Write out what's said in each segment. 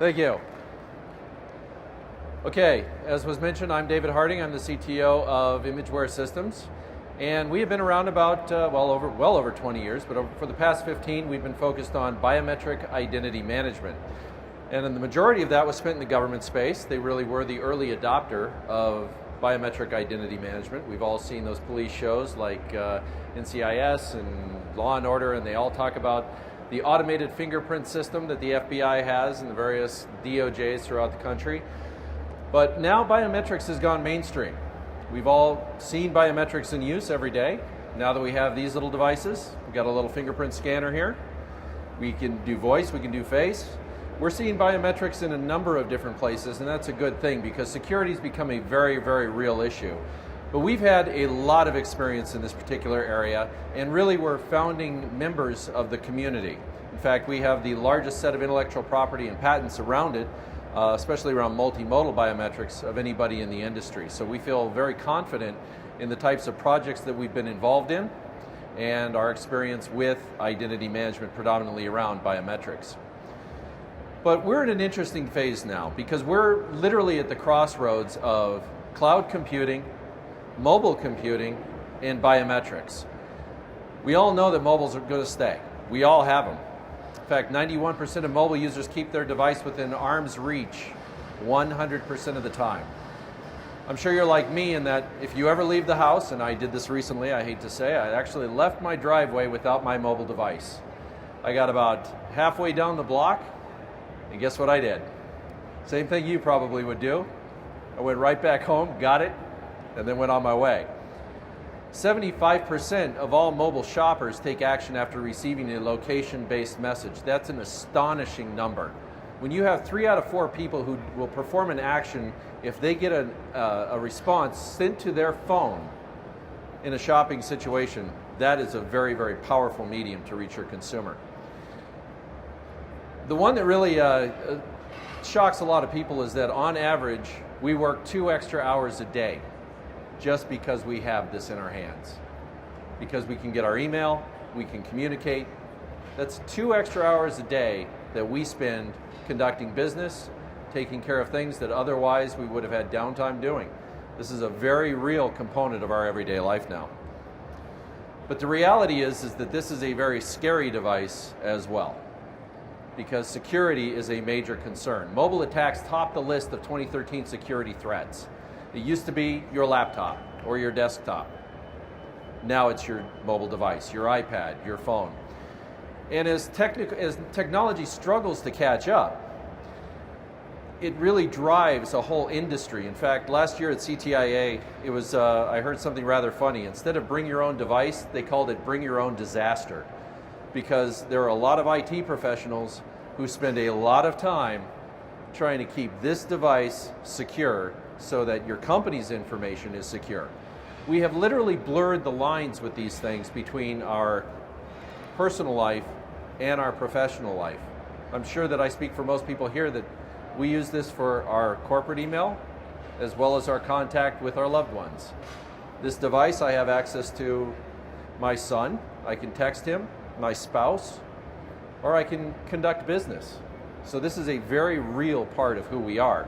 Thank you. Okay, as was mentioned, I'm David Harding. I'm the CTO of Imageware Systems. And we have been around about well over 20 years, but for the past 15, we've been focused on biometric identity management. And then the majority of that was spent in the government space. They really were the early adopter of biometric identity management. We've all seen those police shows like NCIS and Law and Order, and they all talk about the automated fingerprint system that the FBI has and the various DOJs throughout the country. But now biometrics has gone mainstream. We've all seen biometrics in use every day. Now that we have these little devices, we've got a little fingerprint scanner here. We can do voice, we can do face. We're seeing biometrics in a number of different places, and that's a good thing because security has become a very, very real issue. But we've had a lot of experience in this particular area, and really we're founding members of the community. In fact, we have the largest set of intellectual property and patents around it, especially around multimodal biometrics, of anybody in the industry. So we feel very confident in the types of projects that we've been involved in and our experience with identity management predominantly around biometrics. But we're in an interesting phase now because we're literally at the crossroads of cloud computing, mobile computing, and biometrics. We all know that mobiles are going to stay. We all have them. In fact, 91% of mobile users keep their device within arm's reach 100% of the time. I'm sure you're like me in that if you ever leave the house, and I did this recently, I hate to say, I actually left my driveway without my mobile device. I got about halfway down the block, and guess what I did? Same thing you probably would do. I went right back home, got it, and then went on my way. 75% of all mobile shoppers take action after receiving a location-based message. That's an astonishing number. When you have 3 out of 4 people who will perform an action if they get a response sent to their phone in a shopping situation, that is a very, very powerful medium to reach your consumer. The one that really shocks a lot of people is that on average, we work 2 extra hours a day just because we have this in our hands. Because we can get our email, we can communicate. That's 2 extra hours a day that we spend conducting business, taking care of things that otherwise we would have had downtime doing. This is a very real component of our everyday life now. But the reality is that this is a very scary device as well, because security is a major concern. Mobile attacks top the list of 2013 security threats. It used to be your laptop or your desktop. Now it's your mobile device, your iPad, your phone. And as technology struggles to catch up, it really drives a whole industry. In fact, last year at CTIA, it was, I heard something rather funny. Instead of bring your own device, they called it bring your own disaster. Because there are a lot of IT professionals who spend a lot of time trying to keep this device secure so that your company's information is secure. We have literally blurred the lines with these things between our personal life and our professional life. I'm sure that I speak for most people here that we use this for our corporate email as well as our contact with our loved ones. This device, I have access to my son. I can text him, my spouse, or I can conduct business. So this is a very real part of who we are.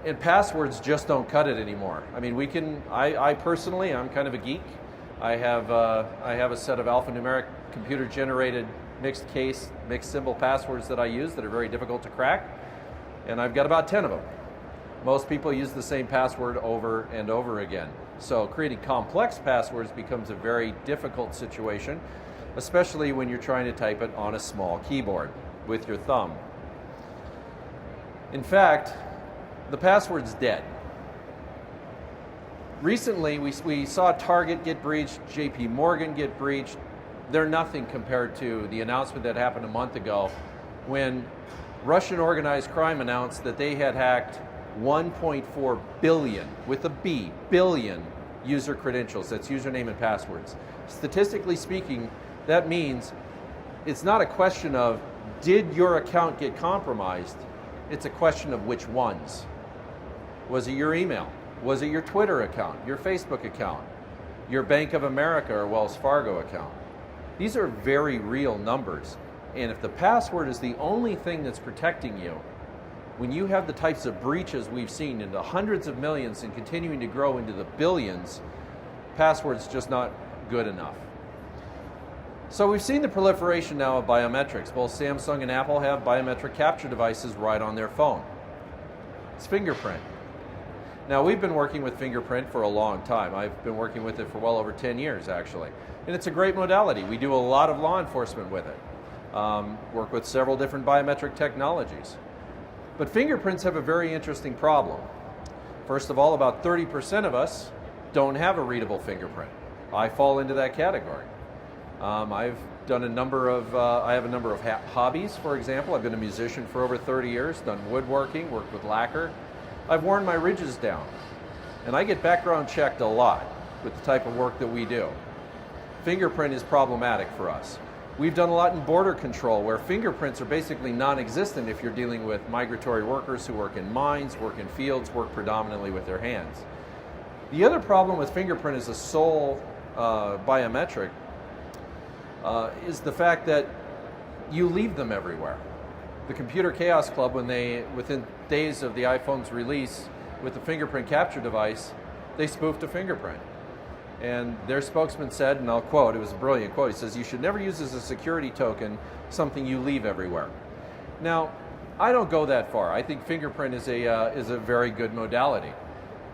And passwords just don't cut it anymore. I mean, I personally, I'm kind of a geek. I have a set of alphanumeric computer-generated mixed case, mixed symbol passwords that I use that are very difficult to crack. And I've got about 10 of them. Most people use the same password over and over again. So creating complex passwords becomes a very difficult situation, especially when you're trying to type it on a small keyboard with your thumb. In fact, the password's dead. Recently, we saw Target get breached, JP Morgan get breached. They're nothing compared to the announcement that happened a month ago when Russian organized crime announced that they had hacked 1.4 billion, with a B, billion user credentials. That's username and passwords. Statistically speaking, that means it's not a question of did your account get compromised, it's a question of which ones. Was it your email? Was it your Twitter account, your Facebook account, your Bank of America or Wells Fargo account? These are very real numbers. And if the password is the only thing that's protecting you, when you have the types of breaches we've seen into hundreds of millions and continuing to grow into the billions, passwords just not good enough. So we've seen the proliferation now of biometrics. Both Samsung and Apple have biometric capture devices right on their phone. It's fingerprint. Now, we've been working with fingerprint for a long time. I've been working with it for well over 10 years, actually. And it's a great modality. We do a lot of law enforcement with it. Work with several different biometric technologies. But fingerprints have a very interesting problem. First of all, about 30% of us don't have a readable fingerprint. I fall into that category. I've done a number of, I have a number of hobbies, for example. I've been a musician for over 30 years, done woodworking, worked with lacquer. I've worn my ridges down. And I get background checked a lot with the type of work that we do. Fingerprint is problematic for us. We've done a lot in border control where fingerprints are basically non-existent if you're dealing with migratory workers who work in mines, work in fields, work predominantly with their hands. The other problem with fingerprint as a sole biometric is the fact that you leave them everywhere. The Computer Chaos Club, within days of the iPhone's release with the fingerprint capture device, they spoofed a fingerprint. And their spokesman said, and I'll quote, it was a brilliant quote, he says, "You should never use as a security token something you leave everywhere." Now, I don't go that far. I think fingerprint is a very good modality.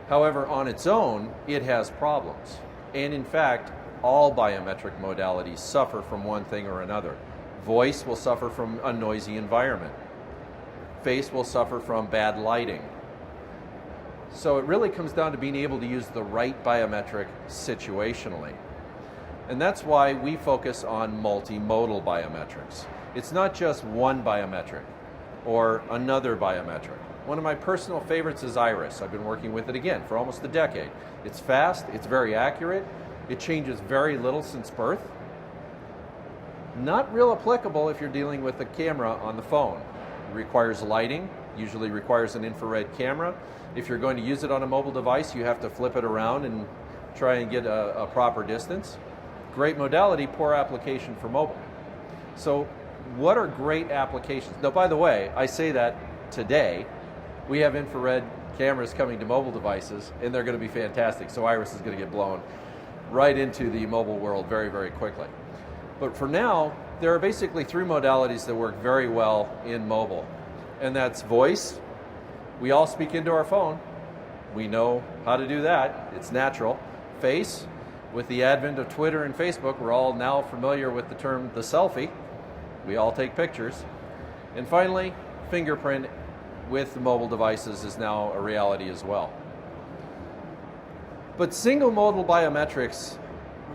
However, on its own, it has problems. And in fact, all biometric modalities suffer from one thing or another. Voice will suffer from a noisy environment. Face will suffer from bad lighting. So it really comes down to being able to use the right biometric situationally. And that's why we focus on multimodal biometrics. It's not just one biometric or another biometric. One of my personal favorites is iris. I've been working with it again for almost a decade. It's fast, it's very accurate, it changes very little since birth. Not real applicable if you're dealing with a camera on the phone. It requires lighting, usually requires an infrared camera. If you're going to use it on a mobile device, you have to flip it around and try and get a proper distance. Great modality, poor application for mobile. So what are great applications? Now, by the way, I say that today. We have infrared cameras coming to mobile devices, and they're going to be fantastic. So iris is going to get blown right into the mobile world very, very quickly. But for now, there are basically three modalities that work very well in mobile. And that's voice. We all speak into our phone. We know how to do that. It's natural. Face. With the advent of Twitter and Facebook, we're all now familiar with the term the selfie. We all take pictures. And finally, fingerprint with the mobile devices is now a reality as well. But single modal biometrics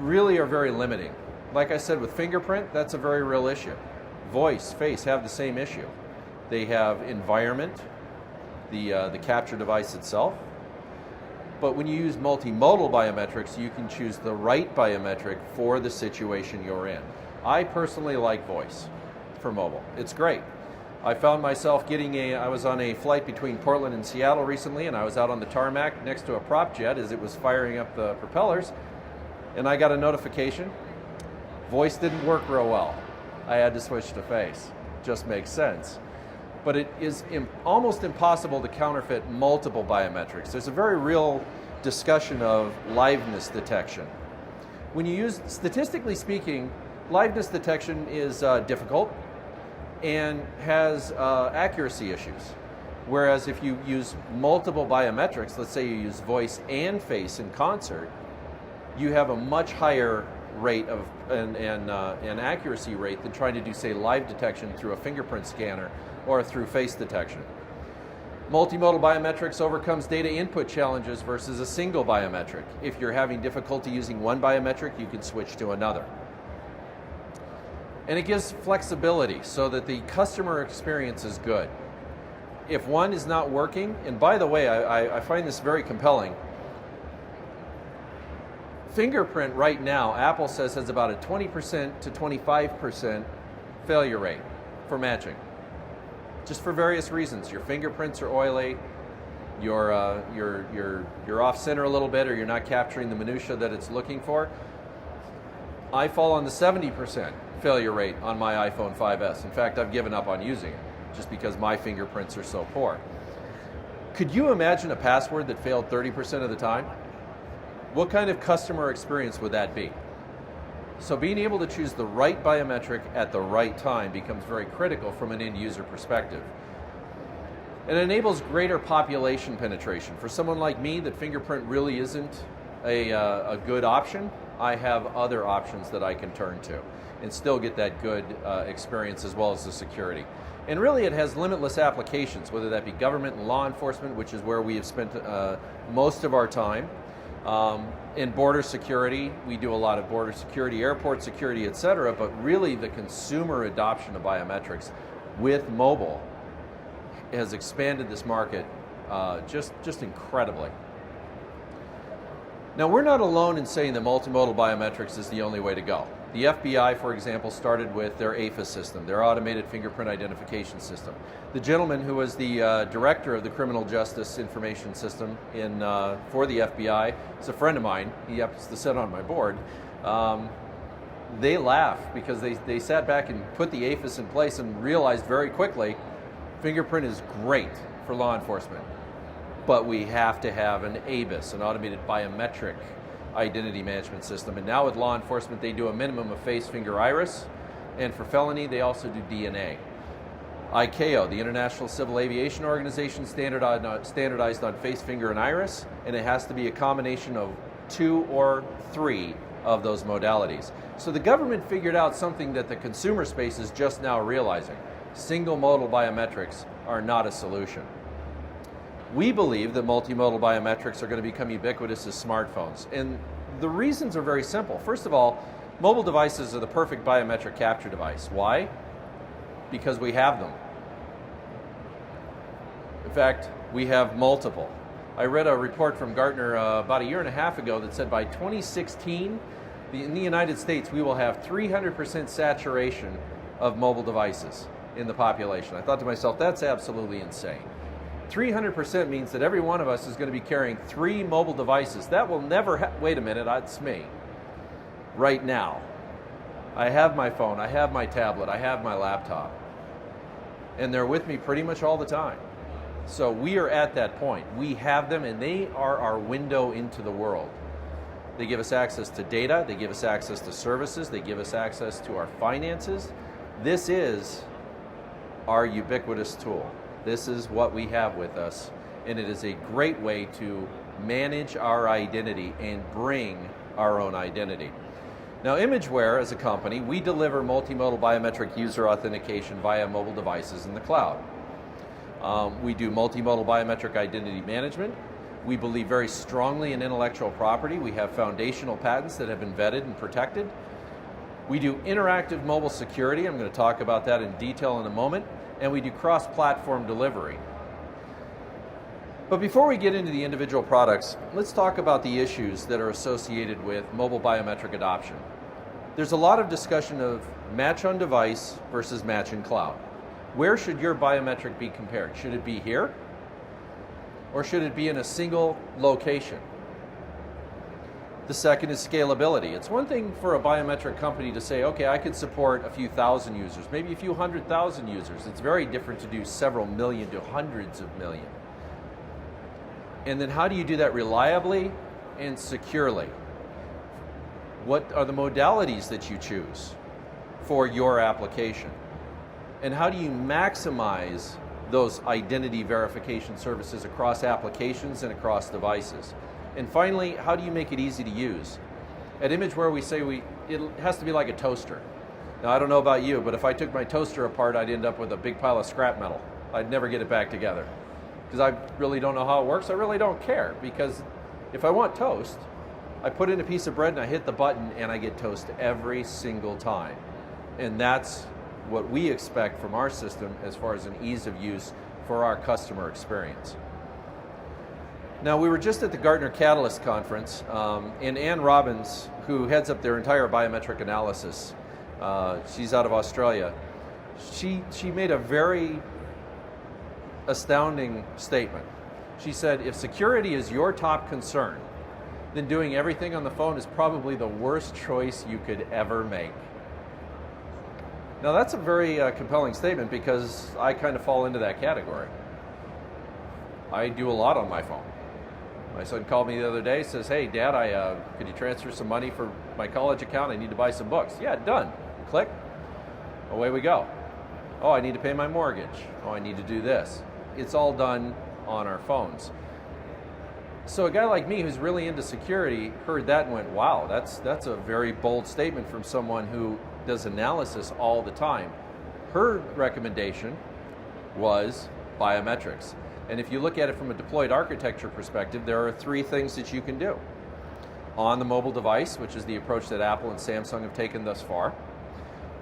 really are very limiting. Like I said, with fingerprint, that's a very real issue. Voice, face have the same issue. They have environment, the capture device itself. But when you use multimodal biometrics, you can choose the right biometric for the situation you're in. I personally like voice for mobile. It's great. I found myself I was on a flight between Portland and Seattle recently, and I was out on the tarmac next to a prop jet as it was firing up the propellers, and I got a notification. Voice didn't work real well. I had to switch to face. Just makes sense. But it is almost impossible to counterfeit multiple biometrics. There's a very real discussion of liveness detection. When you use, statistically speaking, liveness detection is difficult and has accuracy issues. Whereas if you use multiple biometrics, let's say you use voice and face in concert, you have a much higher rate of an accuracy rate than trying to do, say, live detection through a fingerprint scanner or through face detection. Multimodal biometrics overcomes data input challenges versus a single biometric. If you're having difficulty using one biometric, you can switch to another. And it gives flexibility so that the customer experience is good. If one is not working, and by the way, I find this very compelling. Fingerprint right now, Apple says, has about a 20% to 25% failure rate for matching. Just for various reasons. Your fingerprints are oily, you're off center a little bit, or you're not capturing the minutia that it's looking for. I fall on the 70% failure rate on my iPhone 5S. In fact, I've given up on using it. just because my fingerprints are so poor. Could you imagine a password that failed 30% of the time? What kind of customer experience would that be? So being able to choose the right biometric at the right time becomes very critical from an end user perspective. It enables greater population penetration. For someone like me, that fingerprint really isn't a good option. I have other options that I can turn to and still get that good experience as well as the security. And really it has limitless applications, whether that be government and law enforcement, which is where we have spent most of our time. In border security, we do a lot of border security, airport security, etc. But really the consumer adoption of biometrics with mobile has expanded this market just incredibly. Now, we're not alone in saying that multimodal biometrics is the only way to go. The FBI, for example, started with their AFIS system, their automated fingerprint identification system. The gentleman who was the director of the Criminal Justice Information System for the FBI is a friend of mine. He happens to sit on my board. They laugh because they sat back and put the AFIS in place and realized very quickly fingerprint is great for law enforcement, but we have to have an ABIS, an automated biometric identity management system. And now with law enforcement, they do a minimum of face, finger, iris, and for felony, they also do DNA. ICAO, the International Civil Aviation Organization, standardized on face, finger, and iris, and it has to be a combination of 2 or 3 of those modalities. So the government figured out something that the consumer space is just now realizing. Single modal biometrics are not a solution. We believe that multimodal biometrics are going to become ubiquitous as smartphones. And the reasons are very simple. First of all, mobile devices are the perfect biometric capture device. Why? Because we have them. In fact, we have multiple. I read a report from Gartner about a year and a half ago that said by 2016, in the United States, we will have 300% saturation of mobile devices in the population. I thought to myself, that's absolutely insane. 300% means that every one of us is going to be carrying 3 mobile devices. That will never wait a minute, that's me. Right now. I have my phone, I have my tablet, I have my laptop. And they're with me pretty much all the time. So we are at that point. We have them and they are our window into the world. They give us access to data, they give us access to services, they give us access to our finances. This is our ubiquitous tool. This is what we have with us, and it is a great way to manage our identity and bring our own identity. Now, Imageware, as a company, we deliver multimodal biometric user authentication via mobile devices in the cloud. We do multimodal biometric identity management. We believe very strongly in intellectual property. We have foundational patents that have been vetted and protected. We do interactive mobile security. I'm going to talk about that in detail in a moment. And we do cross-platform delivery. But before we get into the individual products, let's talk about the issues that are associated with mobile biometric adoption. There's a lot of discussion of match on device versus match in cloud. Where should your biometric be compared? Should it be here? Or should it be in a single location? The second is scalability. It's one thing for a biometric company to say, okay, I could support a few thousand users, maybe a few 100,000 users. It's very different to do several million to hundreds of million. And then how do you do that reliably and securely? What are the modalities that you choose for your application? And how do you maximize those identity verification services across applications and across devices? And finally, how do you make it easy to use? At Imageware, we say it has to be like a toaster. Now, I don't know about you, but if I took my toaster apart, I'd end up with a big pile of scrap metal. I'd never get it back together. Because I really don't know how it works. I really don't care. Because if I want toast, I put in a piece of bread and I hit the button and I get toast every single time. And that's what we expect from our system as far as an ease of use for our customer experience. Now, we were just at the Gartner Catalyst Conference, and Ann Robbins, who heads up their entire biometric analysis, she's out of Australia, she made a very astounding statement. She said, if security is your top concern, then doing everything on the phone is probably the worst choice you could ever make. Now that's a very compelling statement because I kind of fall into that category. I do a lot on my phone. My son called me the other day, says, "Hey Dad, could you transfer some money for my college account? I need to buy some books." Yeah, done. Click. Away we go. Oh, I need to pay my mortgage. Oh, I need to do this. It's all done on our phones. So a guy like me who's really into security heard that and went, wow, that's a very bold statement from someone who does analysis all the time. Her recommendation was biometrics. And if you look at it from a deployed architecture perspective, there are 3 things that you can do. On the mobile device, which is the approach that Apple and Samsung have taken thus far.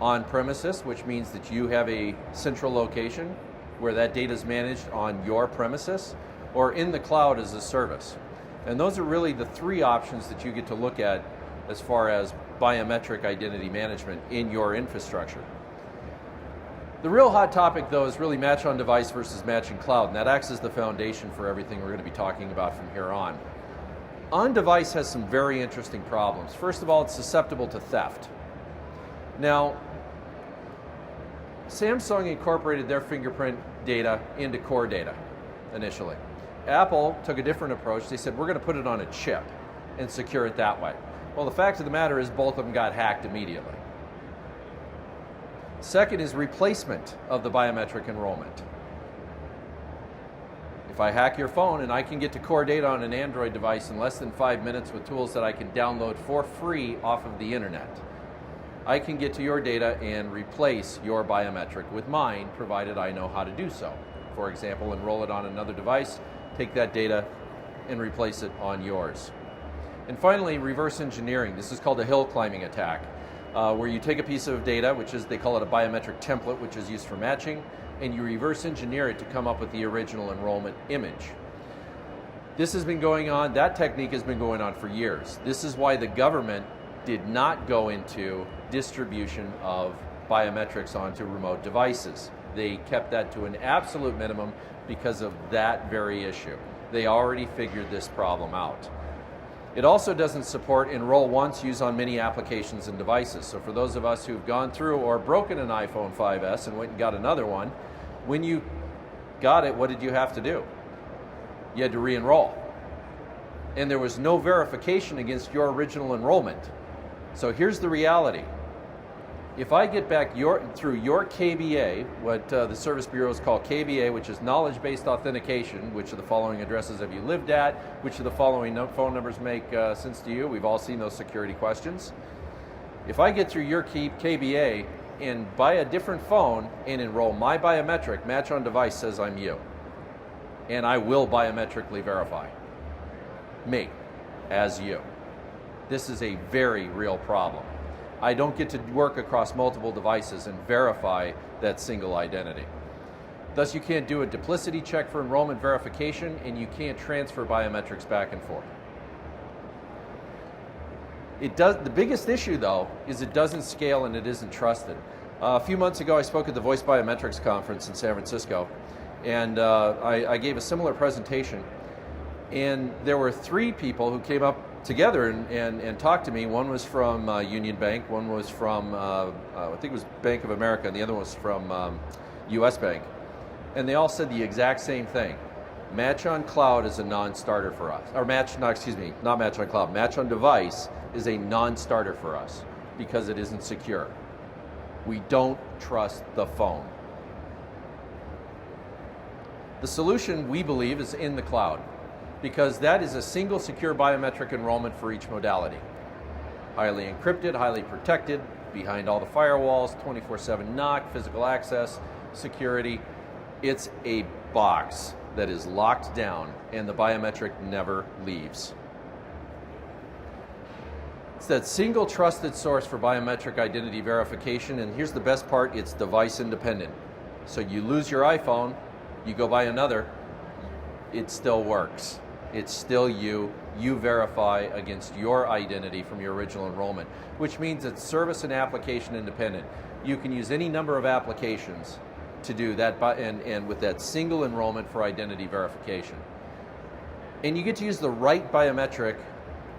On premises, which means that you have a central location where that data is managed on your premises, or in the cloud as a service. And those are really the 3 options that you get to look at as far as biometric identity management in your infrastructure. The real hot topic, though, is really match on device versus match in cloud, and that acts as the foundation for everything we're going to be talking about from here on. On device has some very interesting problems. First of all, it's susceptible to theft. Now, Samsung incorporated their fingerprint data into core data initially. Apple took a different approach. They said, we're going to put it on a chip and secure it that way. Well, the fact of the matter is both of them got hacked immediately. Second is replacement of the biometric enrollment. If I hack your phone and I can get to core data on an Android device in less than 5 minutes with tools that I can download for free off of the internet, I can get to your data and replace your biometric with mine, provided I know how to do so. For example, enroll it on another device, take that data and replace it on yours. And finally, reverse engineering. This is called a hill climbing attack, where you take a piece of data, which is, they call it a biometric template, which is used for matching, and you reverse engineer it to come up with the original enrollment image. This has been going on, that technique has been going on for years. This is why the government did not go into distribution of biometrics onto remote devices. They kept that to an absolute minimum because of that very issue. They already figured this problem out. It also doesn't support enroll once, use on many applications and devices. So for those of us who've gone through or broken an iPhone 5S and went and got another one, when you got it, what did you have to do? You had to re-enroll. And there was no verification against your original enrollment. So here's the reality. If I get back through your KBA, what the service bureaus call KBA, which is knowledge-based authentication, which of the following addresses have you lived at, which of the following phone numbers make sense to you, we've all seen those security questions. If I get through your KBA and buy a different phone and enroll my biometric, match on device says I'm you. And I will biometrically verify me as you. This is a very real problem. I don't get to work across multiple devices and verify that single identity. Thus, you can't do a duplicity check for enrollment verification, and you can't transfer biometrics back and forth. The biggest issue, though, is it doesn't scale and it isn't trusted. A few months ago, I spoke at the Voice Biometrics conference in San Francisco, and I gave a ssimilar presentation. And there were 3 people who came up together and talked to me. One was from Union Bank, one was from, I think it was Bank of America, and the other was from US Bank. And they all said the exact same thing. Match on cloud is a non-starter for us. Or not match on cloud. Match on device is a non-starter for us because it isn't secure. We don't trust the phone. The solution, we believe, is in the cloud, because that is a single secure biometric enrollment for each modality. Highly encrypted, highly protected, behind all the firewalls, 24/7 NOC, physical access, security. It's a box that is locked down and the biometric never leaves. It's that single trusted source for biometric identity verification, and here's the best part, it's device independent. So you lose your iPhone, you go buy another, it still works. It's still you. You verify against your identity from your original enrollment, which means it's service and application independent. You can use any number of applications to do that, and with that single enrollment for identity verification. And you get to use the right biometric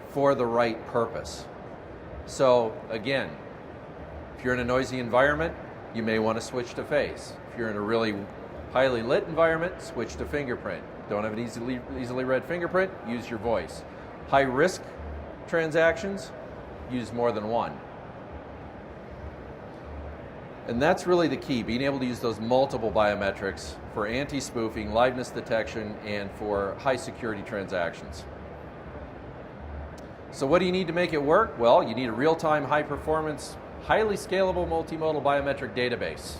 for the right purpose. So again, if you're in a noisy environment, You may want to switch to face. If you're in a really highly lit environment, switch to fingerprint. Don't have an easily read fingerprint, use your voice. High risk transactions, use more than one. And that's really the key, being able to use those multiple biometrics for anti-spoofing, liveness detection, and for high security transactions. So what do you need to make it work? Well, you need a real-time, high-performance, highly scalable multimodal biometric database.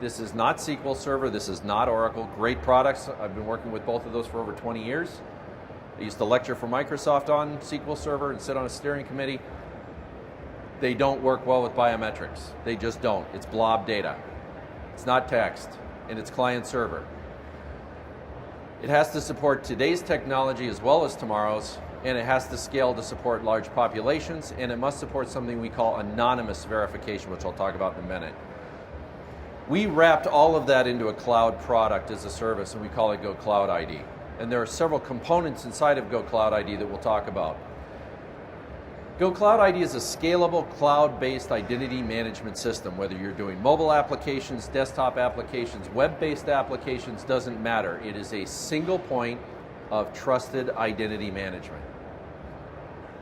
This is not SQL Server, this is not Oracle. Great products. I've been working with both of those for over 20 years. I used to lecture for Microsoft on SQL Server and sit on a steering committee. They don't work well with biometrics. They just don't. It's blob data. It's not text, and it's client server. It has to support today's technology as well as tomorrow's, and it has to scale to support large populations, and it must support something we call anonymous verification, which I'll talk about in a minute. We wrapped all of that into a cloud product as a service, and we call it Go Cloud ID. And there are several components inside of Go Cloud ID that we'll talk about. Go Cloud ID is a scalable cloud-based identity management system. Whether you're doing mobile applications, desktop applications, web-based applications, doesn't matter. It is a single point of trusted identity management.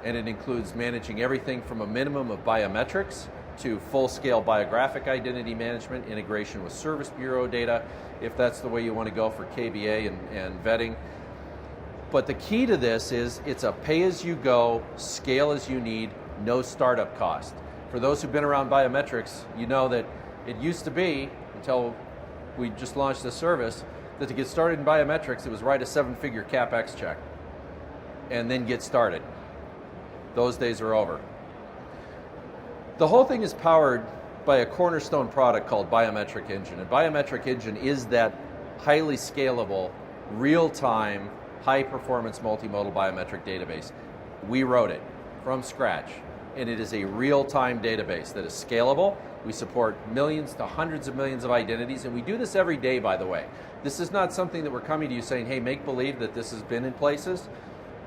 And it includes managing everything from a minimum of biometrics to full-scale biographic identity management, integration with Service Bureau data, if that's the way you want to go for KBA and vetting. But the key to this is it's a pay-as-you-go, scale as you need, no startup cost. For those who've been around biometrics, you know that it used to be, until we just launched this service, that to get started in biometrics, it was write a 7-figure CapEx check and then get started. Those days are over. The whole thing is powered by a cornerstone product called Biometric Engine. And Biometric Engine is that highly scalable, real-time, high-performance multimodal biometric database. We wrote it from scratch, and it is a real-time database that is scalable. We support millions to hundreds of millions of identities, and we do this every day, by the way. This is not something that we're coming to you saying, hey, make believe that this has been in places.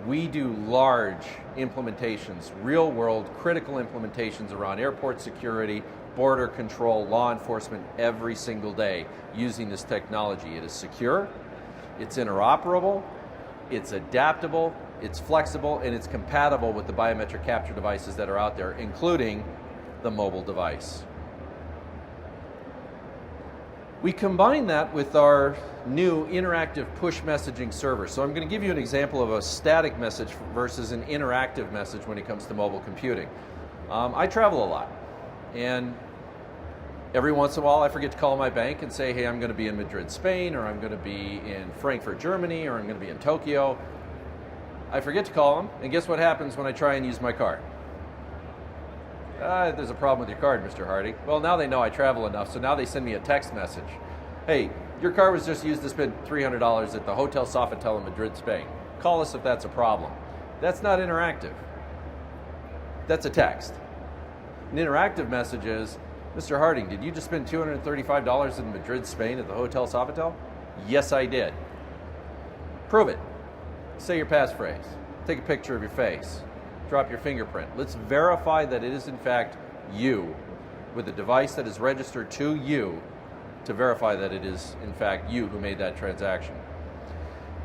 We do large implementations, real-world, critical implementations around airport security, border control, law enforcement every single day using this technology. It is secure, it's interoperable, it's adaptable, it's flexible, and it's compatible with the biometric capture devices that are out there, including the mobile device. We combine that with our new interactive push messaging server. So I'm going to give you an example of a static message versus an interactive message when it comes to mobile computing. I travel a lot, and every once in a while I forget to call my bank and say, hey, I'm going to be in Madrid, Spain, or I'm going to be in Frankfurt, Germany, or I'm going to be in Tokyo. I forget to call them, and guess what happens when I try and use my card? There's a problem with your card, Mr. Hardy. Well, now they know I travel enough, so now they send me a text message. Hey, your card was just used to spend $300 at the Hotel Sofitel in Madrid, Spain. Call us if that's a problem. That's not interactive. That's a text. An interactive message is, Mr. Harding, did you just spend $235 in Madrid, Spain at the Hotel Sofitel? Yes, I did. Prove it. Say your passphrase. Take a picture of your face. Drop your fingerprint. Let's verify that it is in fact you with a device that is registered to you to verify that it is in fact you who made that transaction.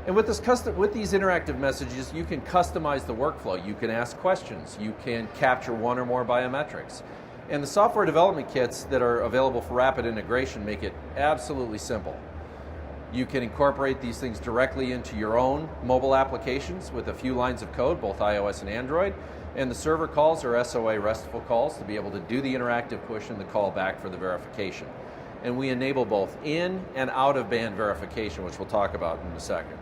And with these interactive messages, you can customize the workflow. You can ask questions. You can capture one or more biometrics. And the software development kits that are available for rapid integration make it absolutely simple. You can incorporate these things directly into your own mobile applications with a few lines of code, both iOS and Android. And the server calls are SOA RESTful calls to be able to do the interactive push and the call back for the verification. And we enable both in and out of band verification, which we'll talk about in a second.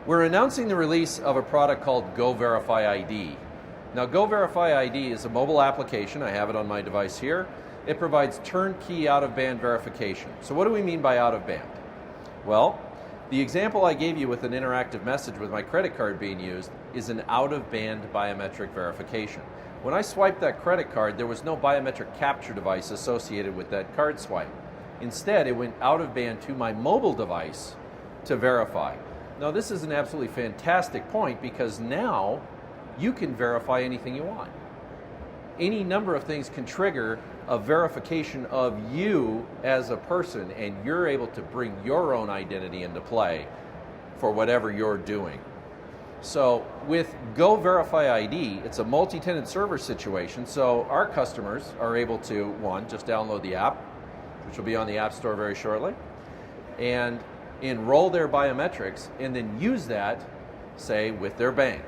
We're announcing the release of a product called Go Verify ID. Now, Go Verify ID is a mobile application. I have it on my device here. It provides turnkey out-of-band verification. So what do we mean by out-of-band? Well, the example I gave you with an interactive message with my credit card being used is an out-of-band biometric verification. When I swiped that credit card, there was no biometric capture device associated with that card swipe. Instead, it went out-of-band to my mobile device to verify. Now, this is an absolutely fantastic point because now you can verify anything you want. Any number of things can trigger a verification of you as a person, and you're able to bring your own identity into play for whatever you're doing. So with Go Verify ID, it's a multi-tenant server situation, so our customers are able to, one, just download the app, which will be on the App Store very shortly, and enroll their biometrics, and then use that, say, with their bank,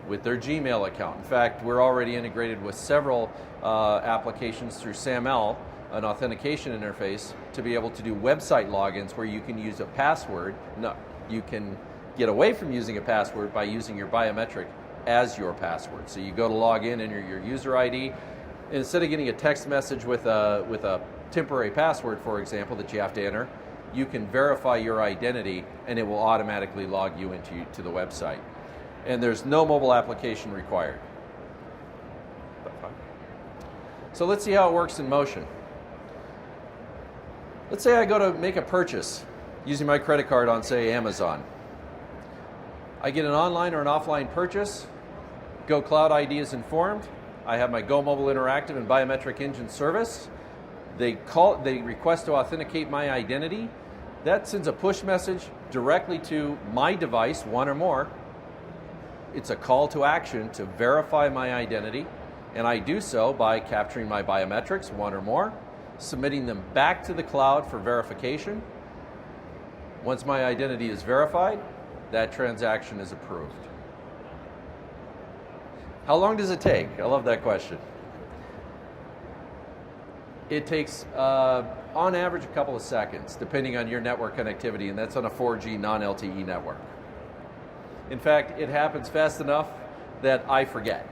with their Gmail account. In fact, we're already integrated with several applications through SAML, an authentication interface, to be able to do website logins where you can use a password. No, you can get away from using a password by using your biometric as your password. So you go to log in, enter your user ID, and instead of getting a text message with a temporary password, for example, that you have to enter, you can verify your identity and it will automatically log you into the website. And there's no mobile application required. So let's see how it works in motion. Let's say I go to make a purchase using my credit card on, say, Amazon. I get an online or an offline purchase. Go Cloud ID is informed. I have my Go Mobile Interactive and Biometric Engine service. They request to authenticate my identity. That sends a push message directly to my device, one or more. It's a call to action to verify my identity, and I do so by capturing my biometrics, one or more, submitting them back to the cloud for verification. Once my identity is verified, that transaction is approved. How long does it take? I love that question. It takes, on average, a couple of seconds, depending on your network connectivity, and that's on a 4G non-LTE network. In fact, it happens fast enough that I forget.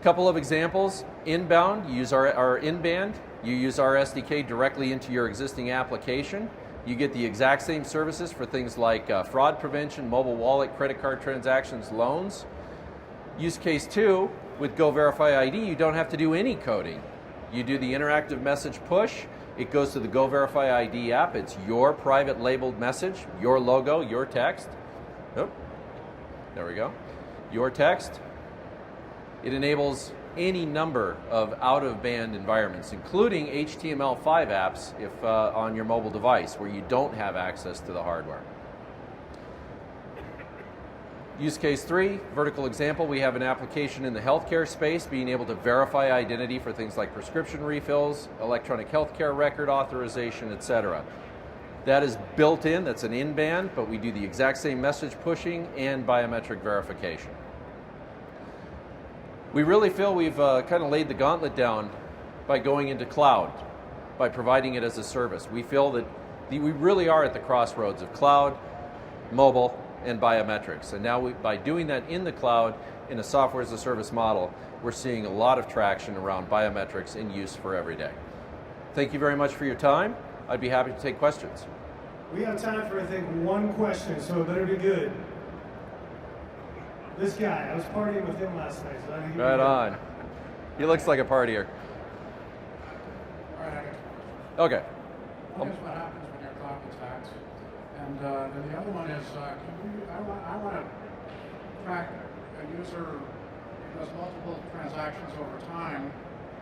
Couple of examples. Inbound, you use our in-band. You use our SDK directly into your existing application. You get the exact same services for things like fraud prevention, mobile wallet, credit card transactions, loans. Use case 2, with Go Verify ID, you don't have to do any coding. You do the interactive message push. It goes to the Go Verify ID app. It's your private labeled message, your logo, your text. Oh, there we go. Your text. It enables any number of out-of-band environments, including HTML5 apps if on your mobile device where you don't have access to the hardware. Use case 3, vertical example, we have an application in the healthcare space being able to verify identity for things like prescription refills, electronic healthcare record authorization, etc. That is built in, that's an in-band, but we do the exact same message pushing and biometric verification. We really feel we've kind of laid the gauntlet down by going into cloud, by providing it as a service. We feel that we really are at the crossroads of cloud, mobile, and biometrics. And now by doing that in the cloud, in a software as a service model, we're seeing a lot of traction around biometrics in use for every day. Thank you very much for your time. I'd be happy to take questions. We have time for, I think, one question, so it better be good. This guy, I was partying with him last night. So right on. He looks like a partier. All right, I got you. Okay. One is what happens when your cloud gets hacked. And then the other one is, I want to track a user who does multiple transactions over time.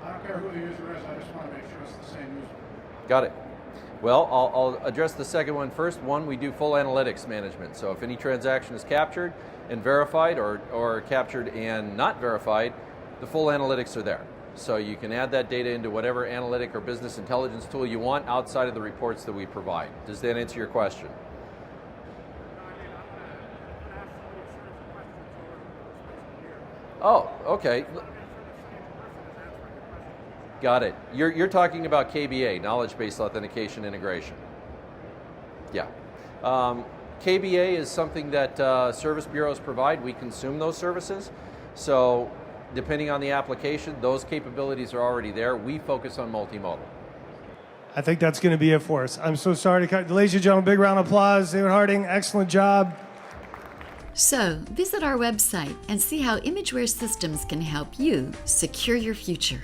I don't care who the user is, I just want to make sure it's the same user. Got it. Well, I'll address the second one first. One, we do full analytics management. So if any transaction is captured and verified or captured and not verified, the full analytics are there. So you can add that data into whatever analytic or business intelligence tool you want outside of the reports that we provide. Does that answer your question? Oh, okay. Got it. You're talking about KBA, knowledge-based authentication integration. Yeah. KBA is something that service bureaus provide. We consume those services. So depending on the application, those capabilities are already there. We focus on multimodal. I think that's going to be it for us. I'm so sorry to cut. Ladies and gentlemen, big round of applause. David Harding, excellent job. So visit our website and see how Imageware Systems can help you secure your future.